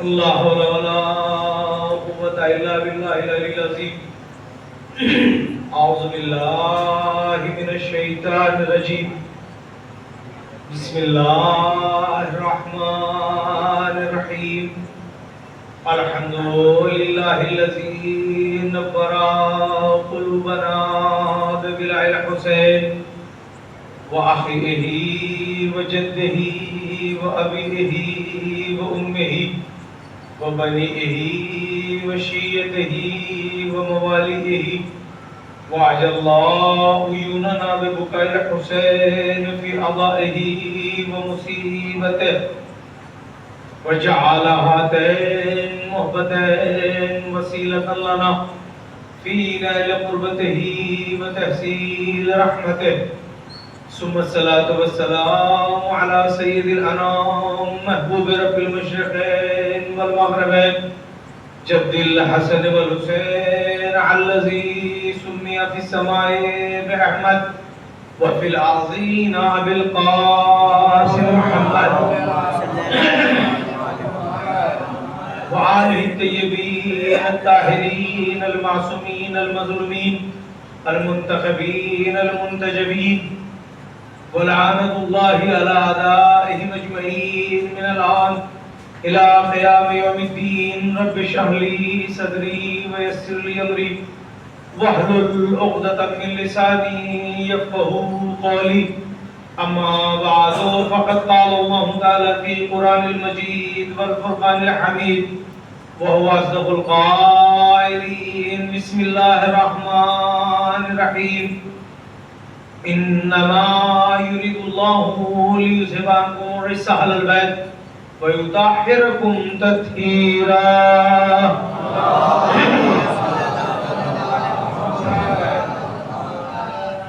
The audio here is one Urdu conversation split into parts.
لا حول ولا قوة إلا بالله العلي العظيم. أعوذ بالله من الشيطان الرجيم. بسم الله الرحمن الرحيم. الحمد لله الذي نور قلوبنا ببلع الحسين وأخيه وجده وأبيه وأمه وبنيه وشيته ومواليه، وعجل الله عيوننا ببكاء الحسين في أضائه ومصيبته، وجعل هاتين محبتين وسيلة لنا في نيل قربته وتحصيل رحمته. ثم الصلاة والسلام على سيد الأنام محبوب رب المشرقين والمغربين جد الحسن والحسين الذي سمي في السماء بأحمد وفي الأرضين بالقاسم محمد وآله الطيبين الطاهرين المعصومين المظلومين المنتخبين المنتجبين، ولعنة الله على أعدائهم أجمعين من الآن إلى قيام يوم الدين. رب اشرح لي صدري ويسر لي أمري واحلل عقدة من لساني يفقهوا قولي. أما بعد، فقد قال الله تعالى في القرآن المجيد والفرقان الحميد وهو أصدق القائلين. بسم الله الرحمن الرحيم. إنما يريد الله ليذهب عنكم الرجس أهل البيت ويطهركم تطهيرا.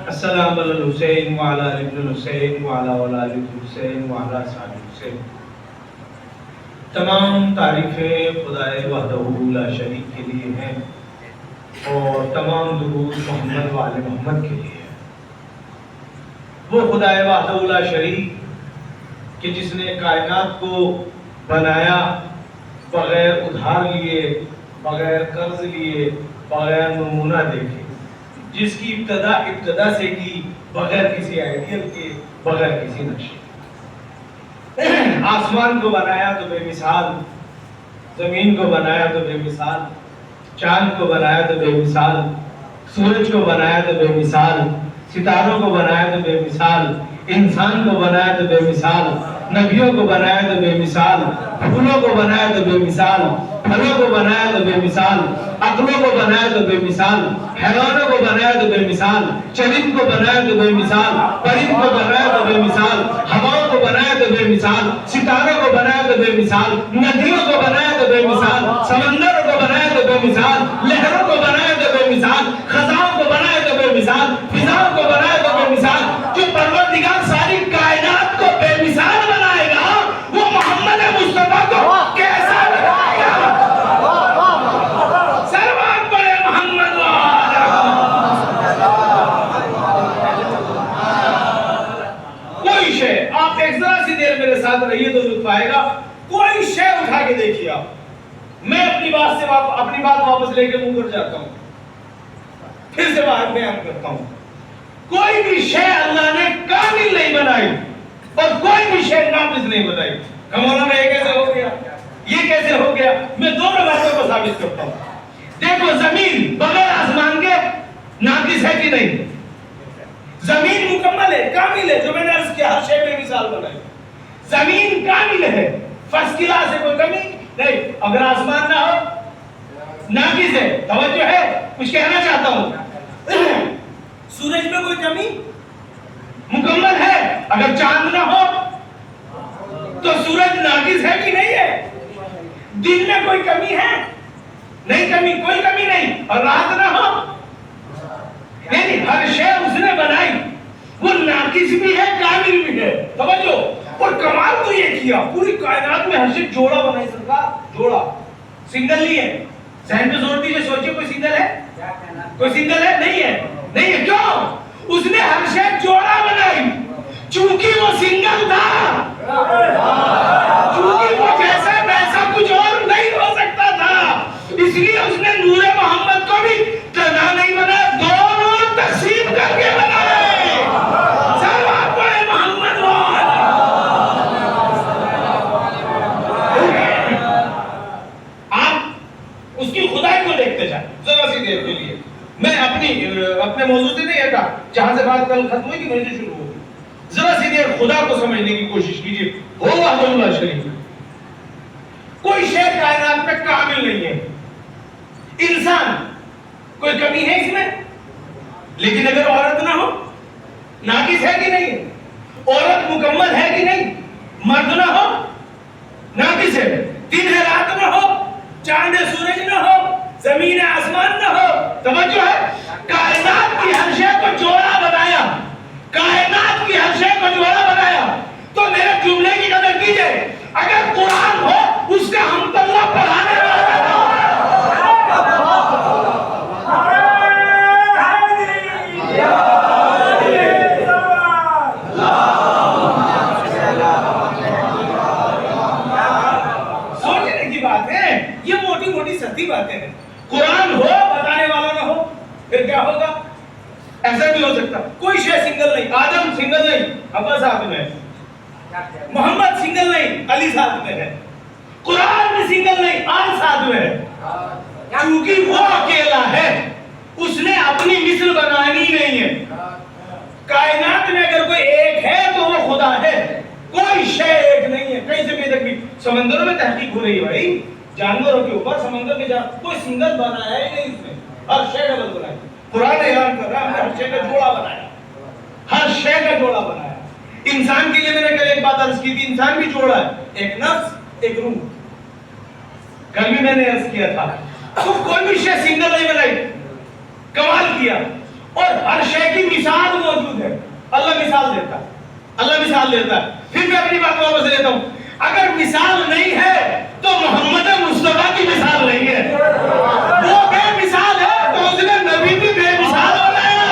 السلام علی الحسین وعلی آل ابن الحسین وعلی اولاد الحسین وعلی اصحاب الحسین. تمام تعریفیں خدائے وحدہ لا شریک کے لیے ہیں اور تمام درود محمد و آل محمد کے لیے ہیں. وہ خدائے وحدہ لا شریک کہ جس نے کائنات کو بنایا بغیر ادھار لیے، بغیر قرض لیے، بغیر نمونہ دیکھے، جس کی ابتدا سے کی بغیر کسی آئیڈیل کے، بغیر کسی نقشے. آسمان کو بنایا تو بے مثال، زمین کو بنایا تو بے مثال، چاند کو بنایا تو بے مثال، سورج کو بنایا تو بے مثال، ستاروں کو بنایا تو بے مثال، انسان کو بنایا تو بے مثال، نبیوں کو بنایا تو بے مثال، پھولوں کو بنایا تو بے مثال، پھلوں کو بنایا تو بے مثال، عقلوں کو بنایا تو بے مثال، حیوانوں کو بنایا تو بے مثال، چرند کو بنایا تو بے مثال، پرند کو بنایا تو بے مثال، ہواؤں کو بنایا تو بے مثال، ستاروں کو بنایا تو بے مثال، ندیوں کو بنایا تو بے مثال، سمندروں کو بنایا تو بے مثال، لہروں کو بنایا تو بے مثال، خزاں کو بنایا تو بے مثال، فضاؤں کو بنایا تو بے مثال. جو پروردگار ساری کائنات کو بے مثال بنائے گا، وہ محمد مصطفیٰ کو کیسا بنائے گا؟ سلوات پڑھے محمد کوئی شے. آپ ایک ذرا سی دیر میرے ساتھ رہیے تو لطف آئے گا. کوئی شے اٹھا کے دیکھیے آپ. میں اپنی بات واپس لے کے منہ کر جاتا ہوں، پھر سے بات بیان کرتا ہوں. کوئی بھی شے اللہ نے کامل نہیں بنائی اور کوئی بھی شے ناقص نہیں بنائی. مولانا یہ کیسے ہو گیا، یہ کیسے ہو گیا؟ میں دونوں باتوں کو ثابت کرتا ہوں. دیکھو، زمین بغیر آسمان کے ناقص ہے کہ نہیں؟ زمین مکمل ہے، کامل ہے، جو میں نے عرض کیا ہر شے بے مثال بنائی. زمین کامل ہے، فرسٹ کلاس ہے، کوئی کمی نہیں. اگر آسمان نہ ہو ناقص ہے. توجہ ہے، کچھ کہنا چاہتا ہوں. سورج میں کوئی کمی مکمل ہے. اگر چاند نہ ہو تو سورج ناقص ہے کہ نہیں ہے؟ دن میں کوئی کمی ہے؟ نہیں کمی، کوئی کمی نہیں. اور رات نہ ہو، یعنی ہر شے اس نے بنائی، وہ ناقص بھی ہے، کامل بھی ہے. توجہ. اور کمال تو یہ کیا، پوری کائنات میں ہر شے جوڑا بنائی. سرکار جوڑا، سنگل نہیں ہے. ذہن پہ زور دیجیے، سوچیے کوئی سنگل ہے؟ کوئی سنگل ہے؟ نہیں ہے. نہیں ہے. کیوں؟ اس نے ہر شے جوڑا بنائی. چونکہ وہ سنگل تھا، چونکہ وہ جیسا ویسا کچھ اور جہاں سے بات کل ختم ہوئی کہ وہیں سے شروع ہوگی. ذرا سی دیر خدا کو سمجھنے کی کوشش کیجیے. ہو وحدہ لا شریک. کوئی شے کائنات میں کامل نہیں ہے. انسان کوئی کمی ہے اس میں؟ لیکن اگر عورت نہ ہو ناقص ہے کہ نہیں؟ عورت مکمل ہے کہ نہیں؟ مرد نہ ہو ناقص ہے. دن ہے رات نہ ہو، چاند سورج نہ ہو، زمین آسمان نہ ہو. توجہ ہے. کائنات کی ہر شے کو جوڑا بنایا، کائنات کی ہر شے کو جوڑا بنایا. تو میرے جملے کی قدر کیجئے. اگر قرآن ہو اس کا ہم تلہ پڑھانے والا ہو. سوچنے کی بات ہے، یہ موٹی موٹی سطحی باتیں ہیں. قرآن ہو بتانے والا نہ ہو پھر کیا ہوگا؟ ایسا بھی ہو سکتا کوئی شے سنگل نہیں. آدم سنگل نہیں، حوا ساتھ میں ہے. محمد سنگل نہیں، علی ساتھ میں ہے. قرآن بھی سنگل نہیں، آل ساتھ میں ہے. کیونکہ وہ اکیلا ہے، اس نے اپنی مثل بنانی نہیں ہے. کائنات میں اگر کوئی ایک ہے تو وہ خدا ہے. کوئی شے ایک نہیں ہے. کہیں سے بھی تک بھی سمندروں میں تحقیق ہو رہی ہے بھائی، جانوروں کے اوپر سمندر کے کوئی سنگل بنایا ہی نہیں. اس میں ہر شے ڈبل بنایا. قرآن اعلان کر رہا ہے ہم نے ہر شے کا جوڑا بنایا، ہر شے کا جوڑا بنایا. انسان کے لیے میں نے کل ایک بات عرض کی تھی، انسان بھی جوڑا ہے، ایک نفس ایک روح. کل بھی میں نے عرض کیا تھا تو کوئی بھی شے سنگل نہیں بنائی. کمال کیا. اور ہر شے کی مثال موجود ہے. اللہ مثال دیتا ہے، اللہ مثال دیتا ہے. پھر میں اپنی بات واپس لیتا ہوں. اگر مثال نہیں ہے تو محمد مصطفیٰ کی مثال نہیں ہے. وہ بے مثال ہے تو اس نے نبی بھی بے مثال بنایا.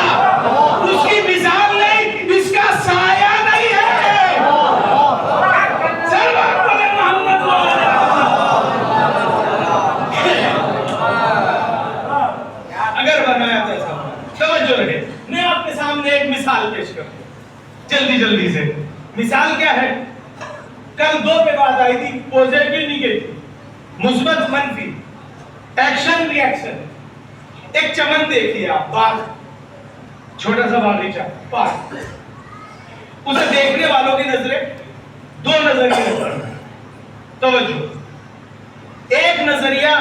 اس کی مثال نہیں، اس کا سایہ نہیں ہے. سلام علیہ محمد اگر بنایا تو ایسا. توجہ رکھے. میں آپ کے سامنے ایک مثال پیش کروں جلدی سے. مثال کیا ہے؟ کل دو پہ بات آئی تھی، پوزیٹیو نیگیٹو، مثبت منفی، ایکشن ری ایکشن. ایک چمن دیکھیے آپ، باغ، چھوٹا سا باغیچہ، پارک. اسے دیکھنے والوں کی نظریں دو نظریے. توجہ. ایک نظریہ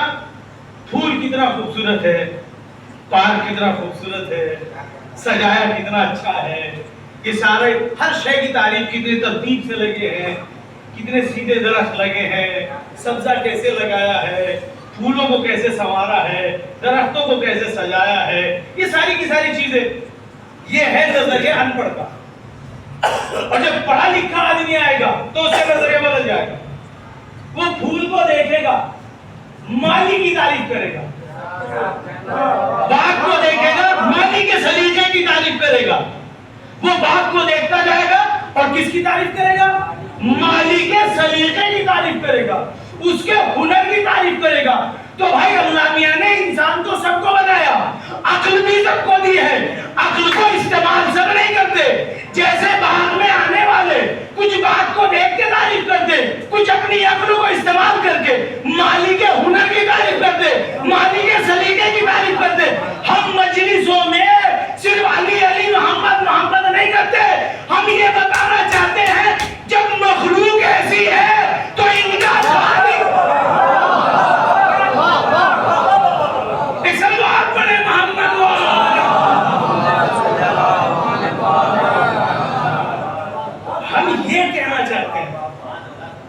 پھول کتنا خوبصورت ہے، پارک کتنا خوبصورت ہے، سجایا کتنا اچھا ہے، یہ سارے ہر شے کی تعریف کتنی ترتیب سے لگے ہیں، کتنے سیدھے درخت لگے ہیں، سبزہ کیسے لگایا ہے، پھولوں کو کیسے سنوارا ہے، درختوں کو کیسے سجایا ہے. یہ ساری کی ساری چیزیں. یہ ہے نظریہ ان پڑھ کا. اور جب پڑھا لکھا آدمی آئے گا تو اس کا نظریہ بدل جائے گا. وہ پھول کو دیکھے گا، مالی کی تعریف کرے گا. باغ کو دیکھے گا، مالی کے سلیقے کی تعریف کرے گا. وہ باغ کو دیکھتا جائے گا اور کس کی تعریف کرے گا؟ مالی کے سلیقے کی تعریف کرے گا، اس کے ہنر کی تعریف کرے گا. تو بھائی اللہ میاں نے انسان تو سب کو بنایا، عقل بھی سب کو دی ہے. عقل کو استعمال سب نہیں کرتے. جیسے باغ میں آنے والے کچھ باغ کو دیکھ کے تعریف کرتے، کچھ اپنی عقل کو استعمال کر کے مالی کے ہنر کی تعریف کرتے، مالی کے سلیقے کی تعریف کرتے. ہم مجلسوں میں صرف علی محمد نہیں کرتے. ہم یہ بتانا چاہتے ہیں جب مخلوق ایسی ہے تو ان کا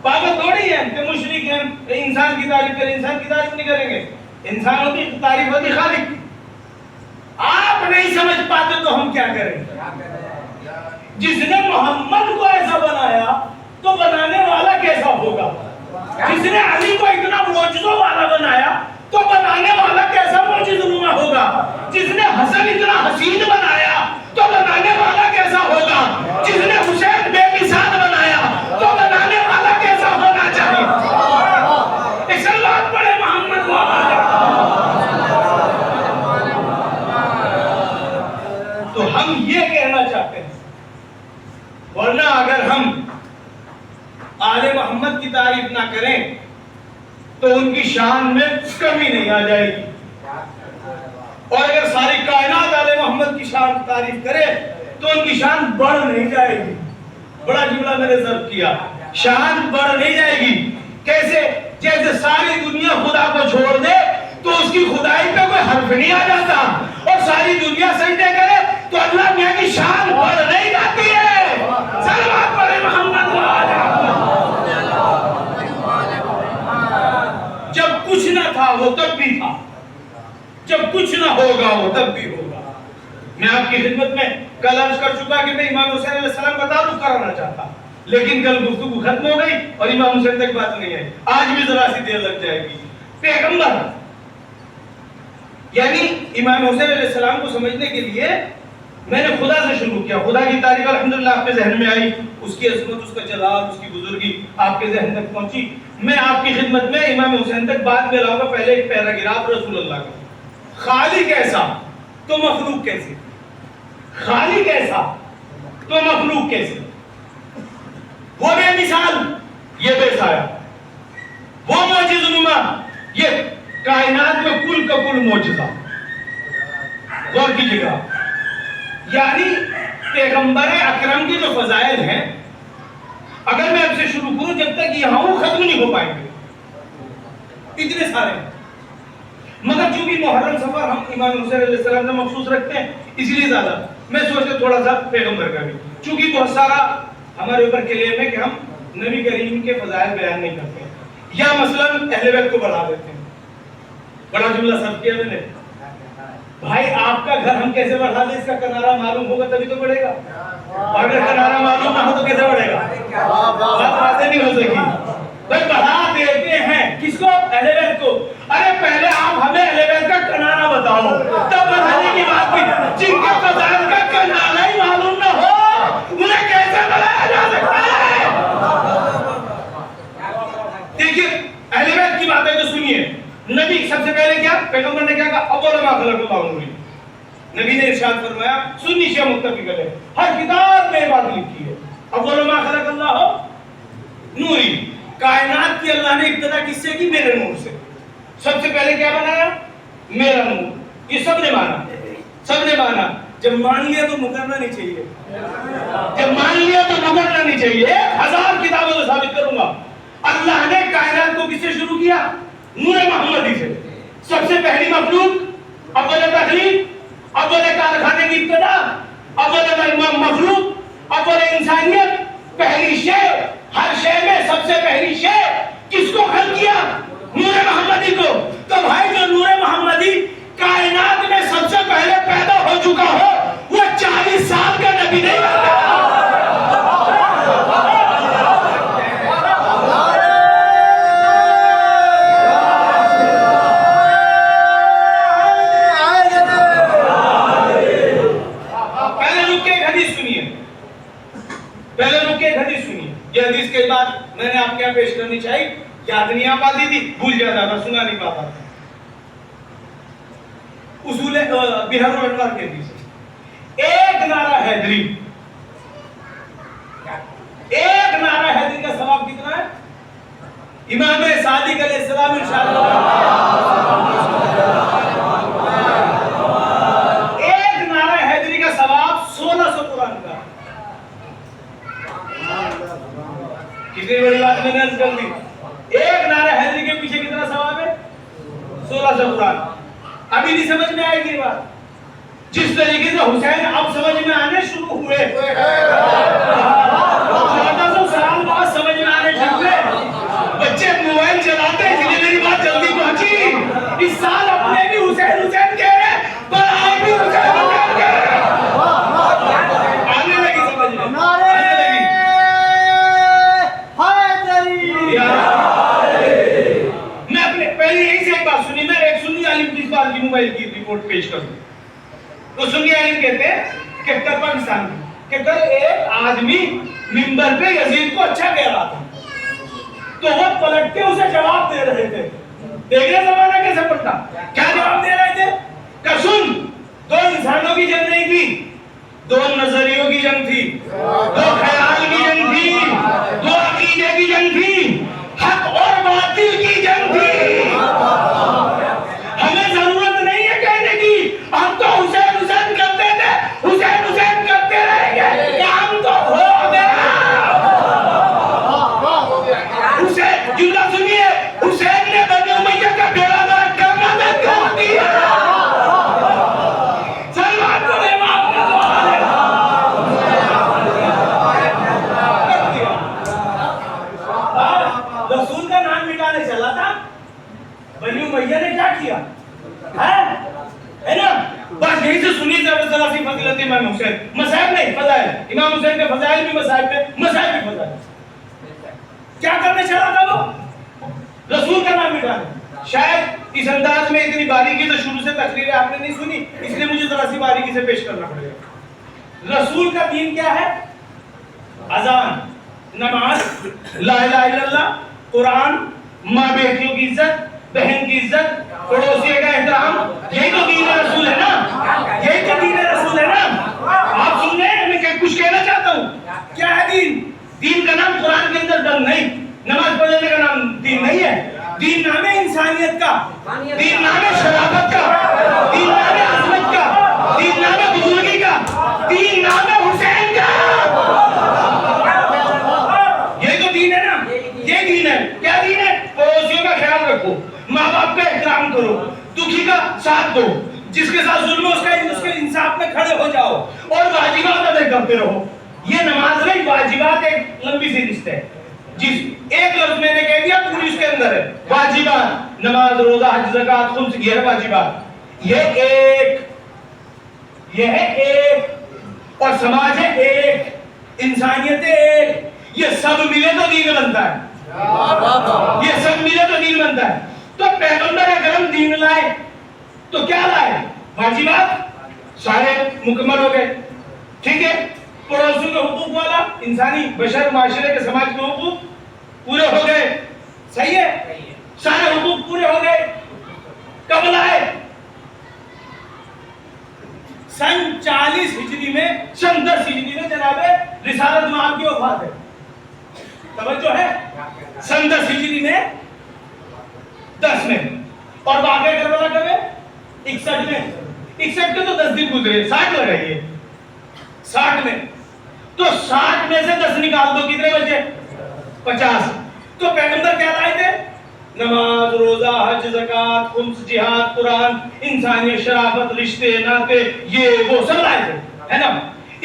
پاگل تھوڑی ہے کہ مشرک ہیں انسان کی تعریف کریں. انسان کی تعریف نہیں کریں گے. انسانوں کی تعریف ہوتی خالق کی. آپ نہیں سمجھ پاتے تو ہم کیا کریں؟ جس نے محمد کو ایسا بنایا تو بنانے والا کیسا ہوگا؟ جس نے علی کو اتنا معجزوں والا بنایا تو بنانے والا کیسا معجزہ نما ہوگا؟ جس نے حسن اتنا حسین بنایا تو بنانے والا کیسا ہوگا؟ جس نے حسین بے مثال بنایا تو بنانے والا کیسا ہونا چاہیے؟ ایک صلوات پڑھے محمد تو ہم یہ کہنا چاہتے ہیں. ورنہ اگر ہم آل محمد کی تعریف نہ کریں تو ان کی شان میں کمی نہیں آ جائے گی. اور اگر ساری کائنات آل محمد محمد کی شان تعریف کرے تو ان کی شان بڑھ نہیں جائے گی. بڑا جملہ میں نے ضرب کیا, شان بڑھ نہیں جائے گی. کیسے؟ جیسے ساری دنیا خدا کو چھوڑ دے تو اس کی خدائی پہ کوئی حرف نہیں آ جاتا, اور ساری دنیا سجدے کرے تو اللہ میاں کی شان بڑھ نہیں جاتی ہے. صلوات پڑھے محمد والے. جب کچھ نہ تھا وہ تب بھی تھا, جب کچھ نہ ہوگا وہ تب بھی ہوگا. میں آپ کی خدمت میں کل عرض کر چکا کہ میں امام حسین علیہ السلام کا تعارف کرانا چاہتا, لیکن کل گفتگو ختم ہو گئی اور امام حسین تک بات نہیں آئی. آج بھی ذرا سی دیر لگ جائے گی. پیغمبر یعنی امام حسین علیہ السلام کو سمجھنے کے لیے میں نے خدا سے شروع کیا. خدا کی تعریف الحمدللہ آپ کے ذہن میں آئی, اس کی عظمت, اس کا جلال, اس کی بزرگی آپ کے ذہن تک پہنچی. میں آپ کی خدمت میں امام حسین تک بات میں لاؤں گا. پہلے ایک پیراگراف رسول اللہ کا. خالق ایسا تو مخلوق کیسے, خالق ایسا تو مخلوق کیسے. وہ بے مثال یہ بے سایہ, وہ معجز نما یہ کائنات میں کل کا کل معجزہ. غور کیجیے گا, یعنی پیغمبر اکرم کی جو فضائل ہیں اگر میں اب سے شروع کروں جب تک یہاں وہ ختم نہیں ہو پائیں گے, اتنے سارے. مگر چونکہ محرم سفر ہم امام حسین علیہ السلام سے مخصوص رکھتے ہیں اس لیے زیادہ میں سوچتا تھوڑا سا پیغمبر کا بھی, چونکہ بہت سارا ہمارے اوپر کلیم ہے کہ ہم نبی کریم کے فضائل بیان نہیں کرتے, یا مثلا اہل بیت کو بڑھا دیتے ہیں. بڑا جملہ سب کیا میں نے, بھائی آپ کا گھر ہم کیسے بڑھا دیں, اس کا کنارہ معلوم ہوگا تبھی تو بڑھے گا, اور اگر کنارہ معلوم نہ ہو تو کیسے بڑھے گا, بات باتیں نہیں ہو سکی. بھائی بڑھا دیتے ہیں کس کو, اہل بیت کو. ارے پہلے آپ ہمیں اہل بیت کا کنارہ بتاؤ تب بڑھانے کی بات کی. جن کے فضائل کا کنارہ ہی معلوم نہ ہو انہیں کیسے بڑھایا جا سکتا ہے. دیکھیے اہل بیت کی باتیں تو سنیے. نبی سب سے پہلے کیا پیغمبر نے کیا کہا, اول ما خلق اللہ نوری. نبی نے ارشاد فرمایا, سنی شیعہ متفق ہے, ہر کتاب میں یہ بات لکھی ہے, اول ما خلق اللہ نوری. کائنات کی اللہ نے ابتدا کس سے کی, میرے نور سے. سب سے پہلے کیا بنایا, میرا نور. یہ سب نے مانا, سب نے مانا. جب مان لیا تو مکرنا نہیں چاہیے, جب مان لیا تو مکرنا نہیں چاہیے. 1000 کتابوں سے ثابت کروں گا. اللہ نے کائنات کو کس سے شروع کیا, نور محمدی سے. سب سے پہلی مخلوق, اول تخلیق, اول کارخانے کی ابتدا, اول مخلوق, اول انسانیت, پہلی شے, ہر شے میں سب سے پہلی شے کس کو خلق کیا, نور محمدی کو. تو بھائی جو نور محمدی کائنات میں سب سے پہلے پیدا ہو چکا ہو وہ 40 سال کا نبی نہیں بنتا. یہ حدیث کے بعد میں نے آپ کے یہاں پیش کرنی چاہیے, یاد نہیں آ پاتی تھی, بھول جاتا تھا, سنا نہیں پاتا تھا. اصول بہار و انوار کے حدیث, ایک نعرہ حیدری, ایک نعرہ حیدری کا ثواب کتنا ہے. امام صادق علیہ السلام انشاءاللہ ایک نعرہ حیدری کا ثواب 1600 قرآن کا. کتنی بڑی بات میں نے عرض کر دی. ایک نعرہ حیدری کے پیچھے کتنا ثواب ہے, 1600 قرآن. ابھی نہیں سمجھ میں آئے گی بات. جس طریقے سے حسین اب سمجھ میں آنے شروع ہوئے, 1400 سال بعد سمجھ میں آنے شروع ہوئے. بچے موبائل چلاتے ہیں, اس لیے میری بات جلدی پہنچی. اس سال اپنے بھی حسین حسین کہہ رہے ہیں, پر آپ بھی حسین حسین کہہ رہے ہیں. آنے لگی سمجھ میں, آنے لگی. میں اپنے پہلے یہی سے ایک بات سنی, میں ایک سنی عالم کی اس بات کی موبائل کی رپورٹ پیش کر دوں. تو سنی عالم کہتے ہیں کہ پاکستان میں کہ کل ایک آدمی منبر پہ یزید کو اچھا کہہ رہا تھا, تو وہ پلٹ کے اسے جواب دے رہے تھے. دیکھ رہے زمانہ کیسے پلٹا, کیا جواب دے رہے تھے کہ سن, دو انسانوں کی جنگ نہیں تھی, دو نظریوں کی جنگ تھی, دو خیال کی جنگ تھی, دو عقیدے کی جنگ تھی, حق اور باطل کی جنگ تھی. ہمیں ضرورت نہیں ہے کہنے کی, ہم تو حسین حسین کرتے تھے. رسول کا نام مٹانے چلا تھا. بنی امیہ نے کیا کیا ہے نا؟ بس یہی سے سنی زبردستی فضیلت امام حسین. مصائب نہیں فضائل. امام حسین کے فضائل بھی مصائب میں، مصائب بھی فضائل. کیا کرنے چلا تھا وہ؟ رسول کا نام مٹانے. شاید اس انداز میں اتنی باریکی سے شروع سے تقریر آپ نے نہیں سنی، اس لیے مجھے ذرا سی باریکی سے پیش کرنا پڑے گا. رسول کا دین کیا ہے؟ اذان، نماز، لا الہ الا اللہ، قرآن، ماں بیٹیوں کی عزت، بہن کی عزت، پڑوسی کا احترام. یہی تو دین رسول ہے نا، یہی تو دین رسول ہے نا. آپ سن رہے ہیں میں کچھ کہنا چاہتا ہوں. کیا ہے دین؟ دین کا نام قرآن کے اندر ڈر نہیں، نماز پڑھنے کا نام دین نہیں ہے. دین نام ہے انسانیت کا، دین نام ہے شرافت کا، دین نام ہے عظمت کا، دین نام ہے بزرگی کا، دین نام ہے حسین کا. یہ تو دین ہے نا، یہ دین ہے. کیا دین ہے؟ پڑوسیوں کا خیال رکھو، ماں باپ کا احترام کرو، دکھی کا ساتھ دو، جس کے ساتھ ظلم ہے اس کے انصاف میں کھڑے ہو جاؤ، اور واجبات ادا کرتے رہو. یہ نماز نہیں، واجبات ایک لمبی سی لسٹ ہے. جس ایک لفظ میں نے کہہ دیا پوری اس کے اندر ہے. واجبات، نماز، روزہ، حج، زکات، خمس، یہ ہے واجبات. یہ ہے ایک، اور سماج ہے ایک، انسانیت ہے ایک. یہ سب ملے تو دین بنتا ہے. یہ سب ملے تو دین بنتا ہے. تو پیغمبر اکرم دین لائے تو کیا لائے؟ واجبات سارے مکمل ہو گئے. ٹھیک ہے، پڑوسیوں کے حقوق والا، انسانی بشر معاشرے کے سماج کے حقوق پورے ہو گئے. صحیح ہے، سارے حقوق پورے ہو گئے. کب لائے؟ سن 40 ہجری میں، سن 10 ہجری میں جناب رسالت مآب کی وفات ہے. توجہ ہے، سن 10 ہجری میں، 10 میں. اور واقعہ کربلا کب ہے؟ 61 میں. 61 کے تو 10 دن گزرے، 60 لگائیے، 60 میں. تو 60 میں سے 10 نکال دو، کتنے بچے؟ 50. تو پیغمبر کیا لائے تھے؟ نماز، روزہ، حج، زکات، خمس، جہاد، قرآن، انسانیت، شرافت، رشتے، ناطے، یہ وہ سب لائے تھے، ہے نا؟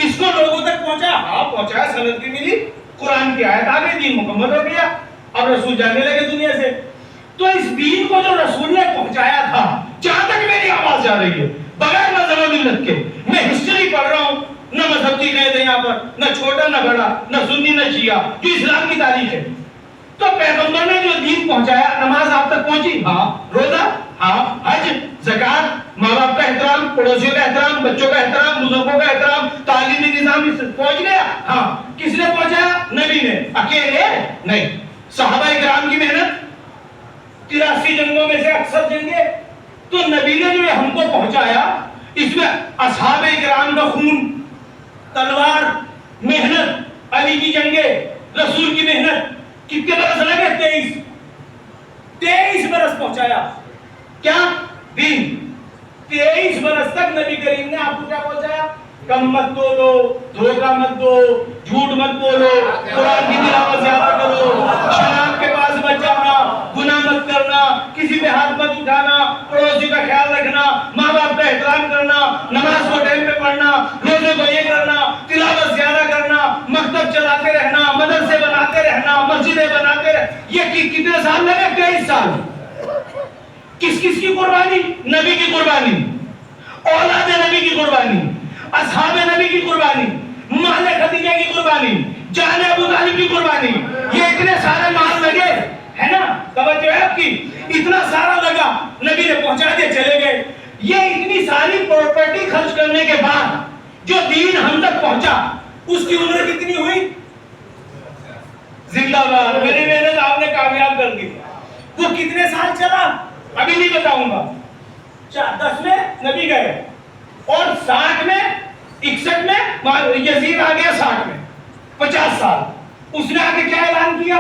اس کو لوگوں تک پہنچا، ہاں پہنچایا، سند بھی ملی، قرآن کی آیت آ گئی، دین مکمل ہو گیا. اب رسول جانے لگے دنیا سے. تو اس دین کو جو رسول نے پہنچایا تھا، جہاں تک میری آواز جا رہی ہے، بغیر مذہب و ملت کے، میں ہسٹری پڑھ رہا ہوں، نہ مذہب کی قید ہے یہاں پر، نہ چھوٹا نہ بڑا، نہ سنی نہ شیعہ، جو اسلام کی تاریخ ہے. تو پیغمبر نے جو دین پہنچایا، نماز آپ تک پہنچی؟ ہاں. روزہ؟ ہاں. حج، زکات، ماں باپ کا احترام، پڑوسیوں کا احترام، بچوں کا احترام، بزرگوں کا احترام، تعلیمی نظام پہنچ گیا؟ ہاں. کس نے پہنچایا؟ نبی نے. اکیلے نہیں، صحابہ کرام کی محنت، 83 جنگوں میں سے اکثر جنگیں تو نبی نے جو ہم کو پہنچایا، اس میں اصحاب کرام کا خون، تلوار، محنت، علی کی جنگیں، رسول کی محنت، کتنے برس لگے؟ 23 برس پہنچایا. کیا؟ دین. 23 برس تک نبی کریم نے آپ کو کیا پہنچایا؟ کم مت بولو، دھوکہ مت دو، جھوٹ مت بولو، قرآن کی تلاوت زیادہ کرو، شراب کے پاس مت جانا، گناہ مت کرنا، کسی پہ ہاتھ مت اٹھانا، پڑوسی کا خیال رکھنا، ماں باپ کا احترام کرنا، نماز کو ٹائم پہ پڑھنا، روزے کو یہ کرنا، تلاوت زیادہ کرنا، مکتب چلاتے رہنا، مدرسے بناتے رہنا، مسجدیں بناتے رہنا. یہ کتنے سال لگے؟ 23 سال. کس کس کی قربانی؟ نبی کی قربانی، اولاد نبی کی قربانی، اصحاب نبی کی قربانی، مال خدیجہ کی قربانی، جان ابو طالب کی قربانی. یہ اتنے سارے مال لگے، ہے نا؟ توجہ ہے آپ کی؟ اتنا سارا لگا، نبی نے پہنچا دیا، چلے گئے. یہ اتنی ساری پراپرٹی خرچ کرنے کے بعد جو دین ہم تک پہنچا، اس کی عمر کتنی ہوئی؟ زندہ باد. میری محنت آپ نے کامیاب کر دی. وہ کتنے سال چلا؟ ابھی نہیں بتاؤں گا. 10 میں نبی گئے، اور 60 میں، 61 میں یزید آ گیا، 60 میں 50 سال. اس نے آگے کیا اعلان کیا؟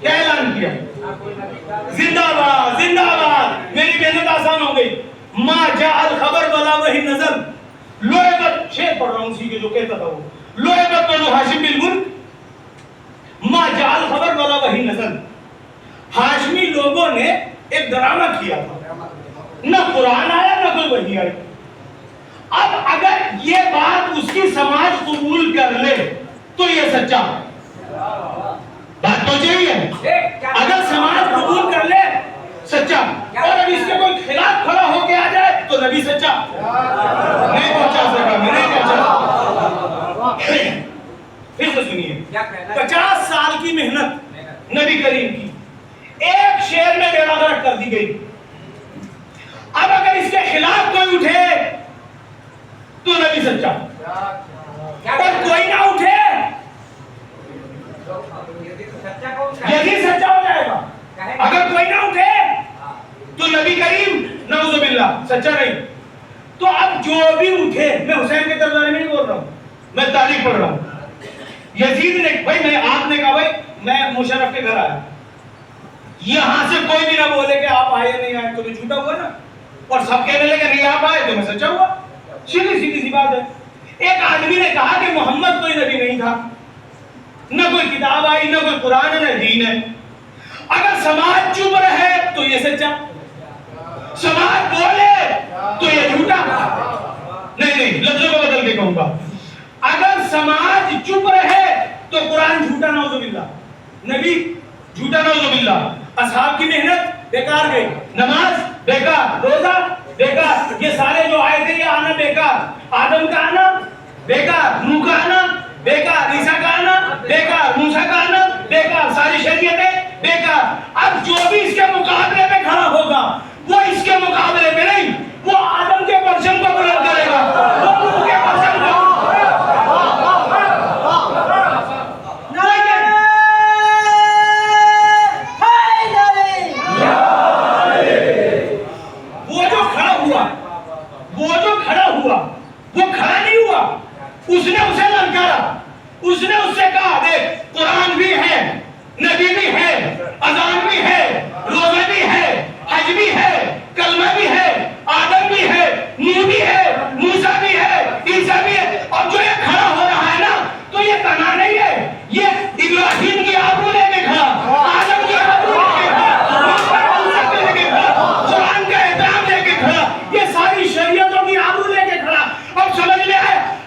کیا اعلان کیا؟ زندہ باد، زندہ باد. میری محنت آسان ہو گئی. ما جاء الخبر ولا وہی نزل. لوہے پر شعر پڑھ رہا ہوں اسی کے جو کہتا تھا وہ، لوہے پر بنو ہاشم بالملک، ما جاء الخبر ولا وہی نزل. ہاشمی لوگوں نے ایک ڈرامہ کیا تھا، نہ قرآن آیا نہ کوئی وحی آئی. اب اگر یہ بات اس کی سماج قبول کر لے تو یہ سچا ہے. بات تو یہی اگر سماج قبول کر لے سچا، اور اب اس کے کوئی خلاف کھڑا ہو کے آ جائے تو نبی سچا نہیں پہنچا سکا، میں نہیں پہنچا۔ پھر سے سنیے، 50 سال کی محنت نبی کریم کی ایک شعر میں بیڑا غرق کر دی گئی۔ اب اگر اس کے خلاف کوئی اٹھے تو نبی سچا، اور کوئی نہ اٹھے یزید سچا ہو جائے گا۔ اگر کوئی نہ اٹھے تو نبی کریم نعوذ باللہ سچا نہیں۔ تو اب جو بھی اٹھے، میں حسین کے طرفداری میں نہیں بول رہا ہوں، میں تاریخ پڑھ رہا ہوں۔ یزید نے بھائی آپ نے کہا بھائی میں مشرف کے گھر آیا، یہاں سے کوئی بھی نہ بولے کہ آپ آئے نہیں آئے تو جھوٹا ہوا نا، اور سب کہنے لگے نہیں آپ آئے تو میں سچا ہوا۔ سیدھی سی بات ہے۔ ایک آدمی نے کہا کہ محمد کوئی نبی نہیں تھا، نہ کوئی کتاب آئی، نہ کوئی قرآن ہے، نہ دین ہے۔ اگر سماج چپ رہے تو یہ سچا، سماج بولے تو یہ جھوٹا۔ نہیں لفظوں کو بدل کے کہوں گا، اگر سماج چپ رہے تو قرآن جھوٹا نعوذ باللہ، نبی جھوٹا نعوذ باللہ، اصحاب کی محنت بیکار گئی، نماز بیکار، روزہ بیکار، یہ سارے جو آئے تھے یہ آنا بیکار، آدم کا آنا بیکار، نوح کا آنا بیکار، عیسیٰ کا آنا بیکار، موسیٰ کا آنا بیکار، ساری شریعتیں بیکار۔ اب جو بھی اس کے مقابلے میں کھڑا ہوگا وہ اس کے مقابلے میں نہیں، وہ آدم کے پرچم کو بلند کرے گا، وہ نوح کے پرچم کو۔ وہ کھڑا نہیں ہوا، اس نے اسے للکارا، اس نے اس سے کہا دیکھ قرآن بھی ہے، نبی بھی ہے، اذان بھی ہے، روزہ بھی ہے، حج بھی ہے، کلمہ بھی ہے، آدم بھی ہے، نوح بھی ہے، موسیٰ بھی ہے، عیسیٰ بھی ہے۔ اور جو یہ کھڑا ہو رہا ہے نا تو یہ تنہا نہیں ہے، یہ ابراہیم کی آبرو لے کے کھڑا، آدم کی آبرو لے کے کھڑا، موسیٰ لے کے کھڑا، قرآن کا احترام لے کے کھڑا، یہ ساری شریعتوں کی آبرو لے کے کھڑا۔ اب سمجھ لے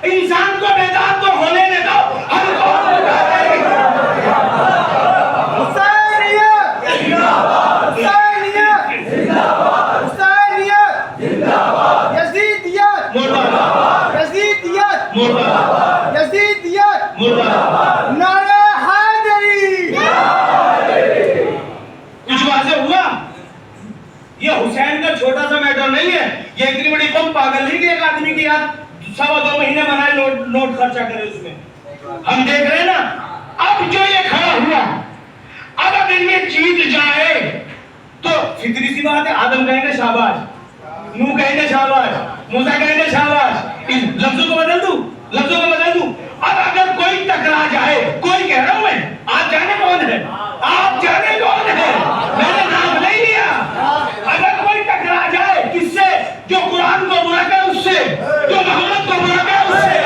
انسان کو بیدار تو ہونے دے دو، ہم قوم بیدار رہے گی۔ حسینیت زندہ باد، حسینیت زندہ باد، حسینیت زندہ باد، یزیدیت مردہ باد، یزیدیت مردہ باد، یزیدیت مردہ باد، نعرہ حیدری۔ کچھ واضح ہوا؟ یہ حسین کا چھوٹا سا میٹر نہیں ہے، یہ اتنی بڑی قوم پاگل نہیں کہ ایک آدمی کی یاد 2.25 مہینے بنائے نوٹ خرچہ کرے اس میں۔ ہم دیکھ رہے ہیں نا اب جو یہ کھڑا ہوا، اب اگر یہ جیت جائے تو فطری سی بات ہے، آدم کہیں گے شاباش، نوح کہیں گے شاباش، موسیٰ کہیں گے شاباش، لفظوں کو بدل دوں۔ اب اگر کوئی ٹکرا جائے، کوئی کہہ رہا ہوں میں، آپ جانے کون ہے، میں نے نام نہیں لیا، اگر کوئی ٹکرا جائے کس سے؟ جو قرآن کو برا کر اس سے، جو محمد کو برا کر اس سے،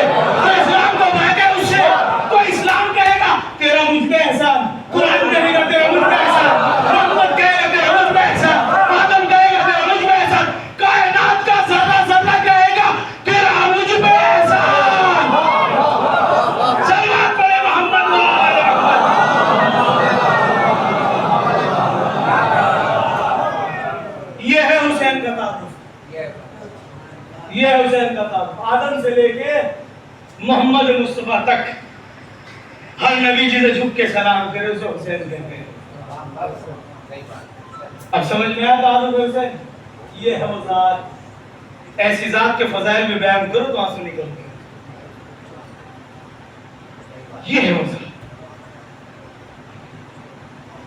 جو اسلام کو برا کر اس سے، تو اسلام کہے گا تیرا مجھ پہ احسان، قرآن کہے گا تیرا مجھ پہ احسان، محمد کہے گا تیرا مجھ پہ احسان، آدم کہے گا تیرا مجھ پہ احسان، کائنات کا ذرہ ذرہ کہے گا تیرا مجھ پہ احسان۔ سلوات پڑھے محمد و آل محمد۔ یہ ہے حسین کا تعارف، یہ ہے حسین کا تعارف، آدم سے لے کے محمد مصطفیٰ تک ہر نبی جسے جھک کے سلام کرے اسے حسین کہتے ہیں۔ اب سمجھ میں آیا تعارف حسین؟ یہ ہے وہ ذات، ایسی ذات کے فضائل میں بیان کرو تو آنسو نکلتے ہیں۔ یہ ہے وہ ذات۔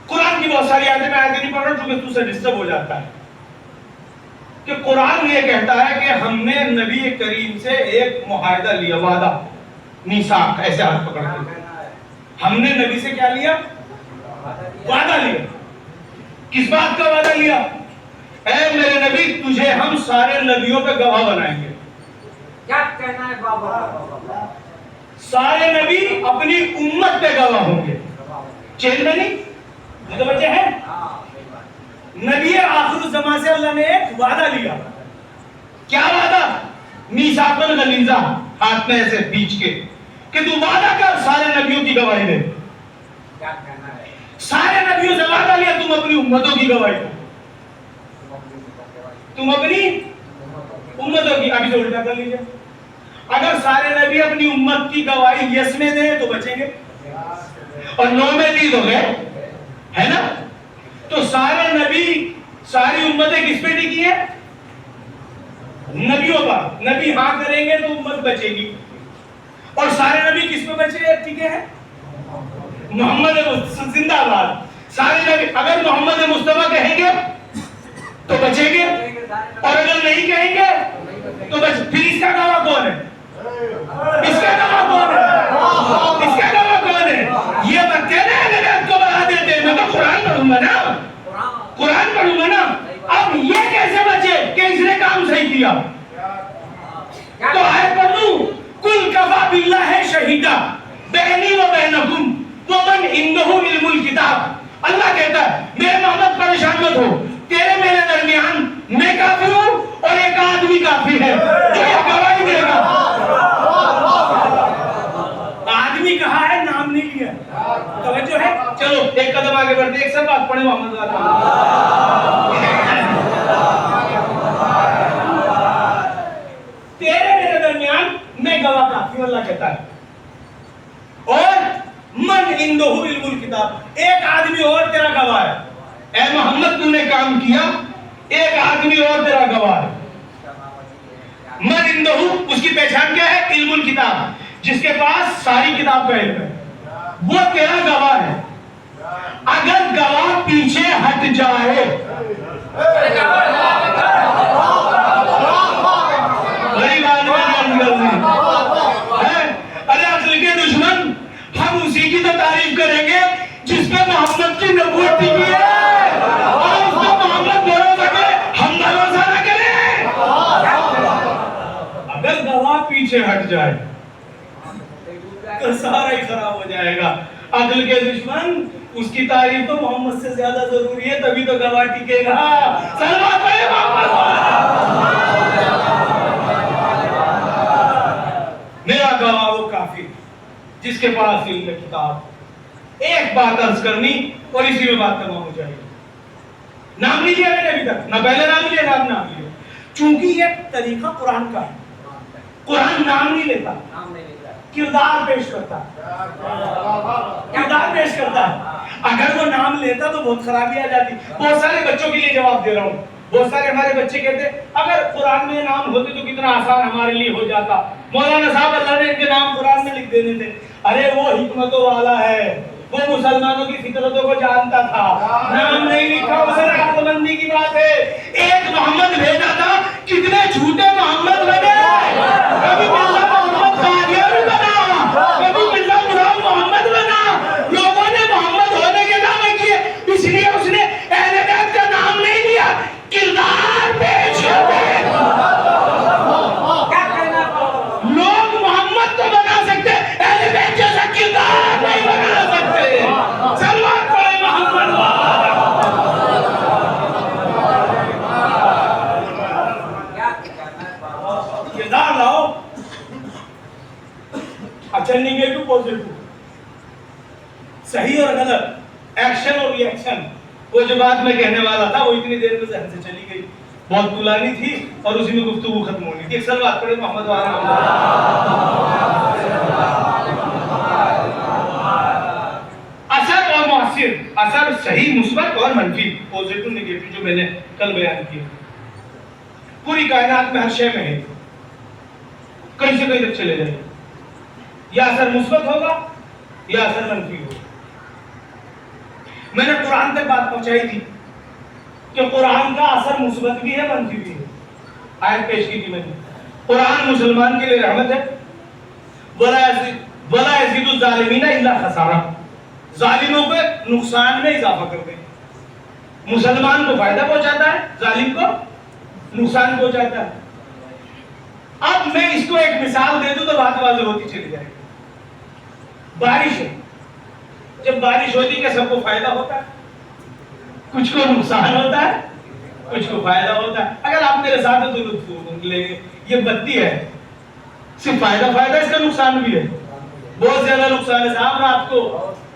قرآن کی بہت ساری آیتیں میں آیتیں نہیں پڑھ رہا کیونکہ تو سے ڈسٹرب ہو جاتا ہے کہ قرآن یہ کہتا ہے کہ ہم نے نبی کریم سے ایک معاہدہ لیا، وعدہ، میثاق، ایسے ہاتھ پکڑ کے ہم نے نبی سے کیا لیا؟ وعدہ لیا۔ کس بات کا وعدہ لیا؟ اے میرے نبی تجھے ہم سارے نبیوں پہ گواہ بنائیں گے۔ کیا کہنا ہے بابا؟ سارے نبی اپنی امت پہ گواہ ہوں گے، چین میں نہیں، یہ تو بچے ہیں۔ نبی آخر الزمان سے اللہ نے ایک وعدہ لیا۔ کیا وعدہ؟ میثاق الغلیظہ، ہاتھ میں ایسے بیچ کے کہ تو وعدہ کر سارے نبیوں کی گواہی دے۔ کیا کہنا ہے؟ سارے نبیوں سے وعدہ لیا تم اپنی امتوں کی گواہی دو، تم اپنی امتوں کی. ابھی سے الٹا کر لیجیے. اگر سارے نبی اپنی امت کی گواہی یس میں دیں تو بچیں گے، اور نو میں دی تو گئے، ہے نا. تو سارے نبی ساری امتیں کس پہ ٹکی ہیں؟ نبیوں پر. نبی ہاں کریں گے تو امت بچے گی. اور سارے نبی کس پہ بچے ٹکے ہیں؟ محمد زندہ باد. سارے نبی اگر محمد مصطفیٰ کہیں گے تو بچیں گے، اور اگر نہیں کہیں گے تو پھر اس کا گواہ کون ہے؟ اس کا گواہ کون ہے؟ اس کا گواہ کون ہے؟ یہ بات کہنا ہے کہ آپ کو بتا دیتے ہیں میں تو قرآن پڑھوں گا نا، قرآن پڑھوں گا نا. اب یہ کیسے بچے کہ اس نے کام صحیح کیا؟ تو آیت پڑھ دوں، کل کفا باللہ شہیدا بینی و بینکم ومن عنده علم الکتاب. اللہ کہتا ہے میرے محمد پریشان مت ہو، تیرے میرے درمیان میں کافی ہوں اور ایک آدمی کافی ہے جو یہ گواہی دے گا. آدمی کہا ہے، نام نہیں لیا. توجہ ہے؟ چلو ایک قدم آگے بڑھتے، ایک سب بات پڑھیں محمد تیرے میرے درمیان میں گواہ کافی ہوں. اللہ کہتا ہے اور من عنده علم الکتاب، ایک آدمی اور تیرا گواہ ہے. اے محمد تو نے کام کیا، ایک آدمی اور تیرا گواہ ہے. من عنده اس کی پہچان کیا ہے؟ علم الکتاب، جس کے پاس ساری کتاب کا علم ہے، وہ تیرا گواہ ہے. اگر گواہ پیچھے ہٹ جائے، بڑی بات ہے، ارے اصل کے دشمن ہم اسی کی تو تعریف کریں گے جس پہ محمد کی نبوت ٹکی ہے، اور اس پہ محمد بھروسہ کرے، ہم بھروسہ نہ کریں. اگر گواہ پیچھے ہٹ جائے تو سارا ہی خراب ہو جائے گا. عقل کے دشمن اس کی تعریف تو محمد سے زیادہ ضروری ہے، تبھی تو گواہ ٹکے گا. سلام میرا گواہ وہ کافی جس کے پاس علم کتاب. ایک بات عرض کرنی اور اسی میں بات تمام ہو جائے گی. نام نہیں لیا میں نے ابھی تک، نہ پہلے نام لیا نہ نام لیا، چونکہ یہ طریقہ قرآن کا ہے. قرآن نام نہیں لیتا، کردار پیش کرتا ہے، کردار پیش کرتا ہے. اگر وہ نام لیتا تو بہت خرابی آ جاتی. بہت سارے بچوں کے لیے جواب دے رہا ہوں، بہت سارے ہمارے بچے کہتے اگر قرآن میں نام ہوتے تو کتنا آسان ہمارے لیے ہو جاتا. مولانا صاحب اللہ نے ان کے نام قرآن میں لکھ دینے تھے. ارے وہ حکمتوں والا ہے، وہ مسلمانوں کی فطرتوں کو جانتا تھا، نام نہیں لکھا اسے عقل مندی کی بات ہے. ایک محمد بھیجا تھا، کتنے جھوٹے محمد بنے. کبھی مرزا محمد قادیانی بنا، کبھی مرزا غلام محمد بنا. لوگوں نے محمد ہونے کے دعوے کیے، اس لیے اس نے اہل بیت کا نام نہیں لیا، کردار پیش کرتے. لوگ محمد تو بنا سکتے، اہل بیت جیسا کردار نہیں بنا سکتے. سلوات پڑھیں محمد کردار لاؤ. اچھا نیگیٹو پوزیٹو، صحیح اور غلط، ایکشن اور ری ایکشن. وہ جو بات میں کہنے والا تھا وہ اتنی دیر میں ذہن سے چلی گئی، بہت طولانی تھی اور اسی میں گفتگو ختم ہونی تھی. ایک سلوات پڑھیں محمد اثر اور مؤثر. اثر صحیح مثبت اور منفی، پوزیٹو نیگیٹو جو میں نے کل بیان کیا. پوری کائنات میں ہر شے میں ہے، کہیں سے کہیں تک چلے جائیں، یا اثر مثبت ہوگا یا اثر منفی ہوگا. میں نے قرآن تک بات پہنچائی تھی کہ قرآن کا اثر مثبت بھی ہے منفی بھی ہے. آیت پیش کی تھی میں نے، قرآن مسلمان کے لیے رحمت ہے، وَلَا يَزِيدُ الظَّالِمِينَ إِلَّا خَسَارًا، ظالموں کو نقصان میں اضافہ کر دیں. مسلمان کو فائدہ پہنچاتا ہے، ظالم کو نقصان پہنچاتا ہے. اب میں اس کو ایک مثال دے دوں تو بات واضح ہوتی چلی جائے گی. بارش ہے، جب بارش ہوتی ہے سب کو فائدہ ہوتا ہے، کچھ کو نقصان ہوتا ہے، کچھ کو فائدہ ہوتا ہے. اگر آپ میرے ساتھ ہیں تو لطف لیں گے. یہ بتی ہے، صرف فائدہ اس کا نقصان بھی ہے، بہت زیادہ نقصان ہے. صاحب رات کو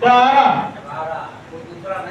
12।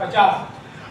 50।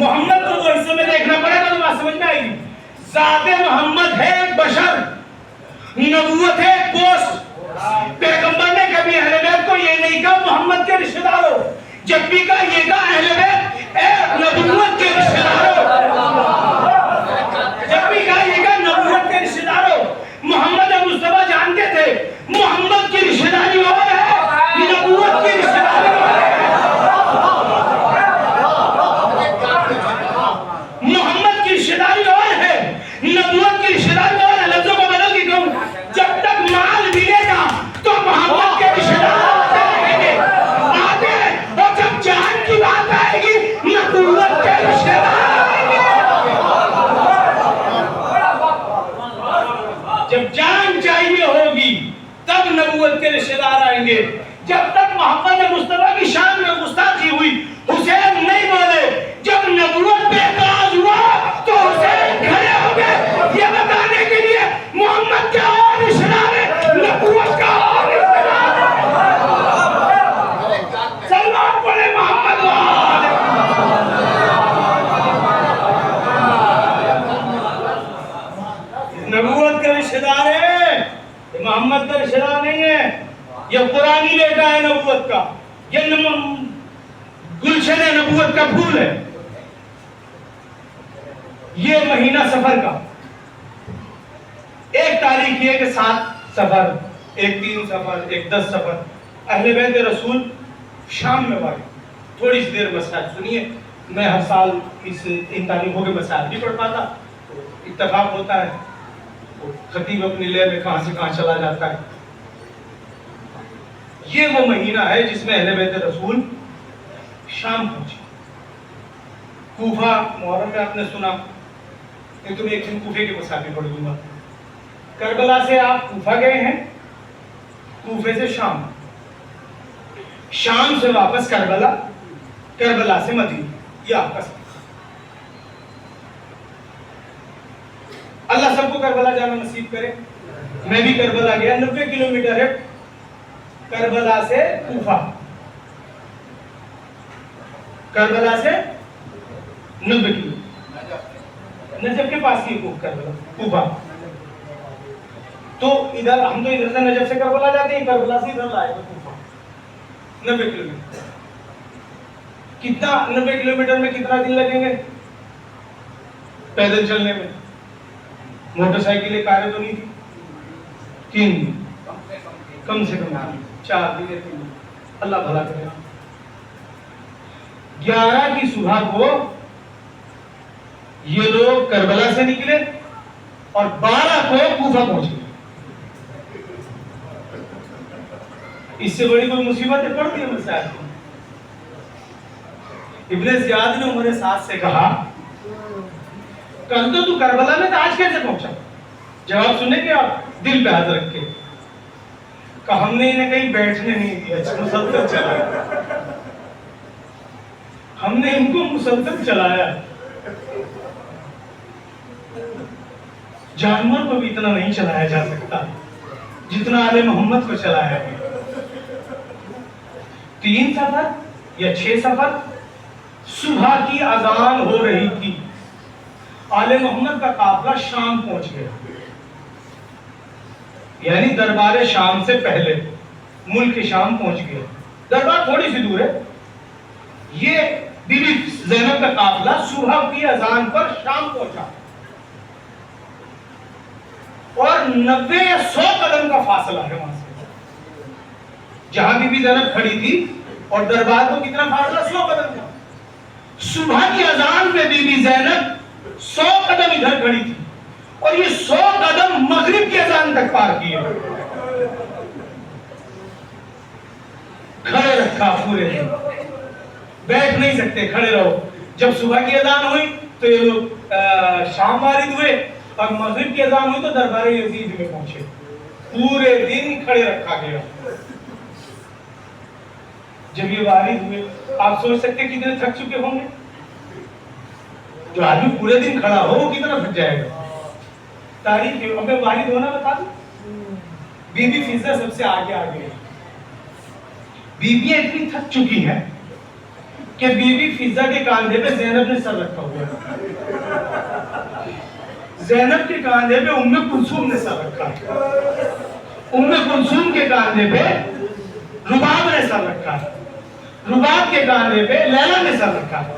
محمد کو دو حصوں میں دیکھنا پڑے گا تو بات سمجھ میں آئے گی. ذات محمد ہے ایک بشر, نبوت ہے ایک پوسٹ. پیغمبر نے کبھی اہل بیت کو یہ نہیں کہا محمد کے رشتہ داروں, جب بھی کہا یہ کہا اہل بیت اے نبوت کے رشتہ داروں. جب بھی کہا یہ کہا نبوت کے رشتہ داروں. محمد مصطفیٰ جانتے تھے محمد کی رشتہ داری اور ہے, نبوت کی رشتہ داری اور ہے. محمد کی رشتہ داری اور ہے, نبوت کی رشتہ داری اور ہے. لفظوں کو بدل کے کہوں, جب تک مال ملے گا تو محمد کے رشتہ دار رہیں گے آگے, اور جب جان کی بات آئے گی نبوت کے رشتہ دار آئیں گے. جب جان چاہیے ہوگی تب نبوت کے رشتہ دار آئیں گے. جب تک محمد مصطفیٰ کی شان میں گستاخی ہوئی حسین نہیں بولے, جب نبوت پہ اعتراض ہوا تو حسین کھڑے ہو گئے یہ بتانے کے لیے محمد کا اور رشتہ دار ہے, نبوت کا اور رشتہ دار ہے. سلمان پڑھے محمد نبوت کا رشتہ دار ہے, محمد کا رشتہ دار نہیں ہے. یہ قرآنی بیٹا ہے نبوت کا, یہ گلشن نبوت کا پھول ہے. یہ مہینہ سفر کا ایک تاریخ یہ کہ 7 سفر, ایک 3 سفر, ایک 10 سفر. اہل بیت رسول شام میں واقع. تھوڑی سی دیر مسائل سنیے, میں ہر سال ان تاریخوں کے مسائل نہیں پڑھ پاتا, اتفاق ہوتا ہے, خطیب اپنی لے میں کہاں سے کہاں چلا جاتا ہے. یہ وہ مہینہ ہے جس میں اہل بیت رسول شام پہنچے. کوفہ محرم میں آپ نے سنا, کہ تمہیں ایک دن کوفے کے مسائل پڑھ دوں گا. کربلا سے آپ کوفہ گئے ہیں, کوفے سے شام, شام سے واپس کربلا, کربلا سے مدینہ. یہ آپ کا سفر. اللہ سب کو کربلا جانا نصیب کرے. میں بھی کربلا گیا, 90 کلومیٹر ہے کربلا سے کوفہ, کربلا سے 90 کلو, نجف کے پاس ہی کربلا کوفہ. تو ادھر ہم تو ادھر سے نجف سے کربلا جاتے ہیں, کربلا سے ادھر لائے گا کوفہ 90 کلومیٹر. کتنا 90 کلومیٹر میں کتنا دن لگیں گے پیدل چلنے میں؟ موٹر سائیکلیں کاریں تو نہیں تھی, 3 دن کم سے کم 4 دن 3 دن. اللہ بھلا کرے. 11 کی صبح کو یہ لوگ کربلا سے نکلے اور 12 کو کوفہ پہنچے. اس سے بڑی کوئی مصیبت پڑتی ہے مسائل کو. ابن زیاد نے عمر سعد سے کہا کل تو کربلا میں, تو آج کیسے پہنچا؟ جواب سنیں گے آپ دل پہ ہاتھ رکھ کے. کہ ہم نے انہیں کہیں بیٹھنے نہیں دیا, مسلسل چلایا. ہم نے ان کو مسلسل چلایا. جانور کو بھی اتنا نہیں چلایا جا سکتا جتنا آل محمد کو چلایا گیا. 3 سفر یا 6 سفر, صبح کی اذان ہو رہی تھی, آل محمد کا قافلہ شام پہنچ گیا. یعنی دربار شام سے پہلے ملک شام پہنچ گیا. دربار تھوڑی سی دور ہے. یہ بی بی زینب کا قافلہ صبح کی اذان پر شام پہنچا, اور 90 یا 100 قدم کا فاصلہ ہے وہاں سے. جہاں بی بی زینب کھڑی تھی اور دربار کو کتنا فاصلہ؟ 100 قدم کا. صبح کی اذان میں بی بی زینب 100 قدم ادھر کھڑی تھی, اور یہ 100 قدم مغرب کی اذان تک پار کیے. کھڑے رکھا پورے دن, بیٹھ نہیں سکتے, کھڑے رہو. جب صبح کی اذان ہوئی تو یہ لوگ شام وارد ہوئے, اور مغرب کی اذان ہوئی تو دربار یزید میں پہنچے. پورے دن کھڑے رکھا گیا. جب یہ وارد ہوئے, آپ سوچ سکتے کتنے تھک چکے ہوں گے. جو آدمی پورے دن کھڑا ہو وہ کتنا تھک جائے گا. تاریخ ہمیں وارد ہونا بتا دوں. بی بی فضہ سب سے آگے آگے. بیویاں اتنی تھک چکی ہیں کہ بی بی فضا کے کاندھے پہ زینب نے سر رکھا ہوا ہے، زینب کے کاندھے پہ ام کلثوم نے سر رکھا ہے، ام کلثوم کے کاندھے پہ رباب نے سر رکھا ہے، رباب کے کاندھے پہ لیلا نے سر رکھا ہے،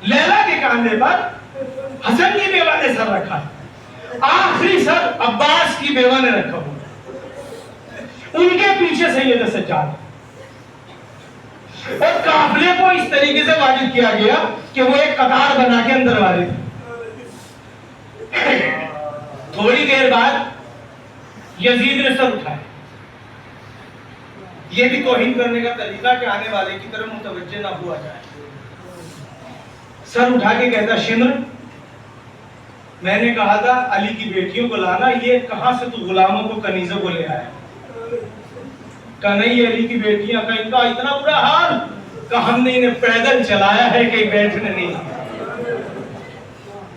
لیلا کے کاندھے پر حسن کی بیوہ نے سر رکھا ہے، آخری سر عباس کی بیوہ نے رکھا ہوا، ان کے پیچھے سید سجاد، اور قافلے کو اس طریقے سے واجب کیا گیا کہ وہ ایک قطار بنا کے اندر والے تھے۔ تھوڑی دیر بعد یزید نے سر اٹھایا، یہ بھی توہین کرنے کا طریقہ کہ آنے والے کی طرف متوجہ نہ ہوا جائے، سر اٹھا کے کہتا شمر میں نے کہا تھا علی کی بیٹیوں کو لانا، یہ کہاں سے تو غلاموں کو کنیزوں کو لے آیا؟ کہا نہیں علی کی بیٹیاں، کہا ان کا اتنا برا حال، کہا ہم نے انہیں پیدل چلایا ہے کہ بیٹھنے نہیں،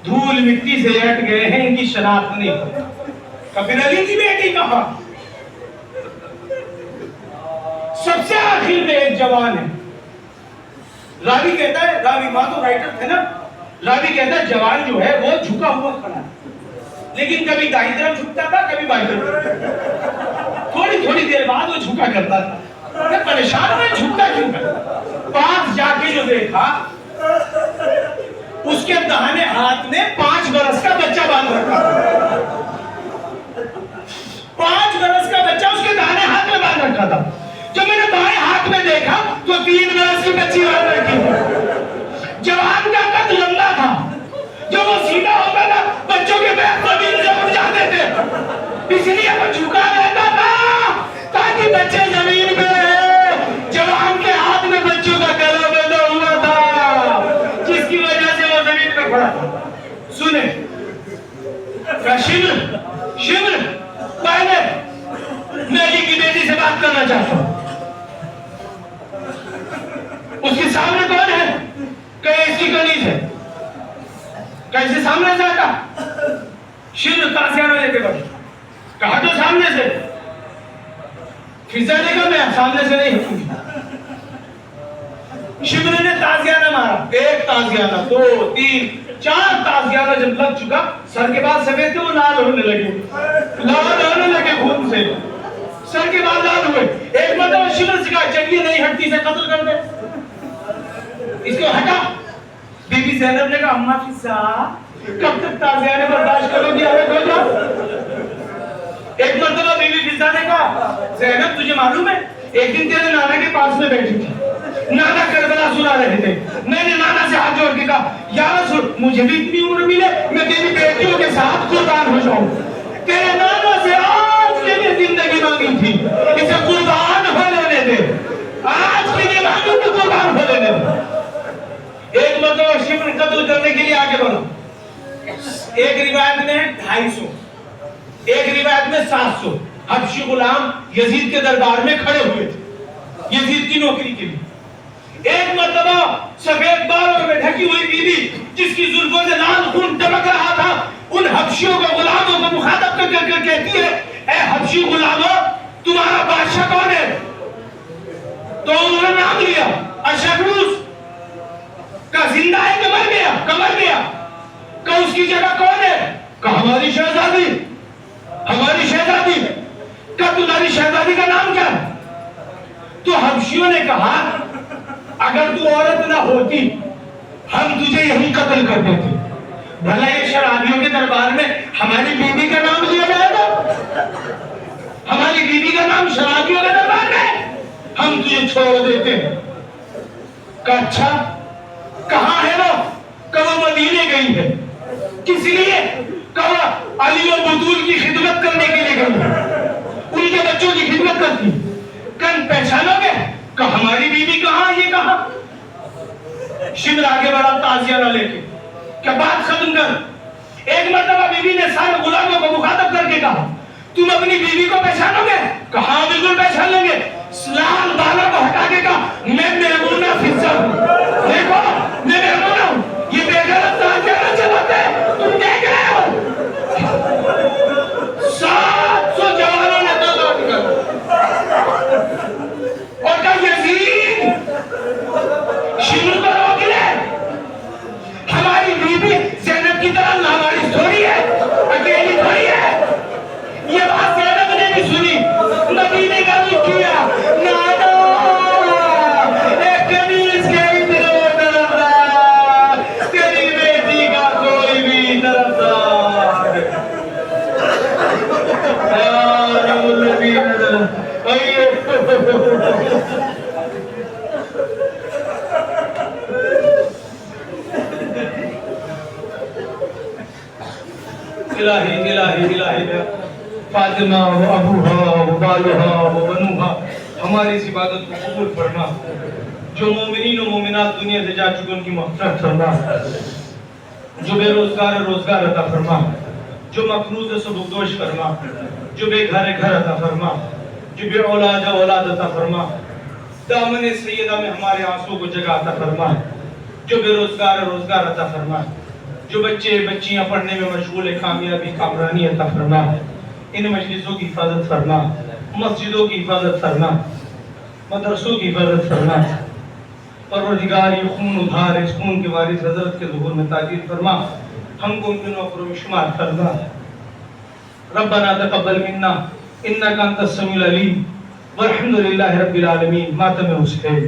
دھول مٹی سے ہٹ گئے ہیں، ان کی شناخت نہیں ہوتی۔ کہا پھر علی کی بیٹی کہاں؟ سب سے آخر میں ایک جوان ہے، راوی کہتا ہے، راوی ماں تو رائٹر تھے نا، راوی کہتا ہے جوان جو ہے وہ جھکا ہوا کھڑا ہے، لیکن کبھی دائیں طرف جھکتا تھا کبھی بائیں طرف، تھوڑی دیر بعد وہ جھکا کرتا تھا، میں پریشان میں جھکتا کیوں ہے؟ پاس جا کے جو دیکھا اس کے دہنے ہاتھ میں 5 برس کا بچہ باندھ رکھا، 5 برس کا بچہ اس کے دہنے ہاتھ میں باندھ رکھا تھا۔ جب میں نے بائیں ہاتھ میں دیکھا تو 3 برس کی بچی باندھ رکھی تھی، جوان کا قد لمبا تھا، جو وہ سیدھا ہوتا تھا بچوں کے پیر زمین سے اٹھ جاتے تھے، اس لیے وہ جھکا رہتا تھا تاکہ بچے زمین پہ رہے، جوان کے ہاتھ میں بچوں کا گلا بندھا ہوا تھا جس کی وجہ سے وہ زمین پہ کھڑا تھا۔ سنیں شمر پہلے میں علی کی بیٹی سے بات کرنا چاہتا ہوں، اس کے سامنے کون ہے؟ کہ اس کی کنیز ہے، کیسے سامنے سے آتا؟ شمر تازیانہ لے کے بڑھ، کہا تو سامنے سے، فضا نے کہا میں سامنے سے نہیں ہوں۔ شمر نے تازیانہ مارا، 1 تازیانہ 2 3 4 تازیانہ جب لگ چکا، سر کے بعد سفید تھے وہ لال ہونے لگے خون سے، سر کے بعد لال ہوئے۔ ایک مرتبہ شمر سے کہا چلیے نہیں ہٹتی سے قتل کر دے، اس کو ہٹا۔ بی بی زینب نے کہا اماں فضا کب تک تازیانہ برداشت کرو گی؟ ایک مرتبہ بی بی فضا نے کہا زینب تجھے معلوم ہے ایک دن تیرے نانا کے پاس میں بیٹھی تھی، نانا کربلا سنا رہے تھے، میں نے نانا سے ہاتھ جوڑ کے کہا یا رسول مجھے بھی اتنی عمر ملے میں تیری بیٹیوں کے ساتھ قربان ہو جاؤں، تیرے نانا سے آج کے لیے زندگی مانگی تھی، اسے قربان ہو لینے دے، آج کے لیے مانگی تھی قربان ہو لینے دے۔ ایک مرتبہ شمر قتل کرنے کے لیے آگے بڑھا، ایک روایت میں 250، ایک روایت میں 700 حبشی غلام یزید کے دربار میں کھڑے ہوئے تھے یزید کی نوکری کے لیے۔ ایک مرتبہ سفید بالوں میں ڈھکی ہوئی بی بی جس کی زلفوں سے لال خون ٹپک رہا تھا ان حبشیوں کو غلاموں کو مخاطب کر کہتی ہے اے حبشی غلاموں تمہارا بادشاہ کون ہے؟ تو انہوں نے نام لیا اشعروس کا، زندہ ہے کہ مر گیا؟ مر گیا۔ کہ اس کی جگہ کون ہے؟ کہ ہماری شہزادی، ہماری شہزادی۔ کہ تمہاری شہزادی کا نام کیا ہے؟ تو حبشیوں نے کہا اگر تو عورت نہ ہوتی ہم تجھے یہی قتل کر دیتے، بھلا یہ شرابیوں کے دربار میں ہماری بیوی کا نام لیا جائے گا؟ ہماری بیوی کا نام شرابیوں کے دربار میں؟ ہم تجھے چھوڑ دیتے ہیں۔ کہ اچھا کہاں ہے وہ؟ کہ وہ مدینے گئی ہے، کس لیے؟ کہ وہ علی و بطول کی خدمت کرنے کے لیے گئی ہے، ان کے بچوں کی خدمت کرتی۔ کن پہچانو گے؟ کہ ہماری بیوی کہاں، یہ کہاں؟ شمر آگے بڑھا تازیانہ لے کے کہ بات ختم کر۔ ایک مرتبہ بیوی نے سارے غلاموں کو مخاطب کر کے کہا تم اپنی بیوی کو پہچانو گے؟ کہ ہاں بالکل پہچان لیں گے۔ لال بالوں کو ہٹا کے کہا میں میمونہ فضا ہوں، دیکھو میں میمونہ ہوں، یہ بے غیرت تازیانہ چلاتے ہیں تم دیکھ رہے ہو۔ 700 جوانوں نے تلوار کر اور کہا یزید الہی الہی الہی فاطمہ و ابوہا و بالہا و بنوہا ہماری اس عبادت کو قبول فرما. جو مومنین و مومنات دنیا سے جا چکے ان کی مغفرت فرما. جو بے روزگار روزگار عطا فرما. جو مقروض ہے سبک دوش فرما. جو بے گھر گھر عطا فرما. جو بے اولاد اولاد عطا فرما. دامن سیدہ میں ہمارے آنسوں کو جگہ عطا فرما. جو بے روزگار روزگار عطا فرما. جو بچے بچیاں پڑھنے میں مشغول ہے کامیابی کامرانی عطا فرما. ان مجلسوں کی حفاظت فرما. مسجدوں کی حفاظت فرما. مدرسوں کی حفاظت فرما. پروردگار یہ خون ادھار اس خون کے وارث حضرت کے ظہور میں تاجیل فرما. ہم کو ان کے نوکروں میں شمار فرما. ربنا تقبل منا انك انت السميع العليم والحمد لله رب العالمين. ماتم حسین.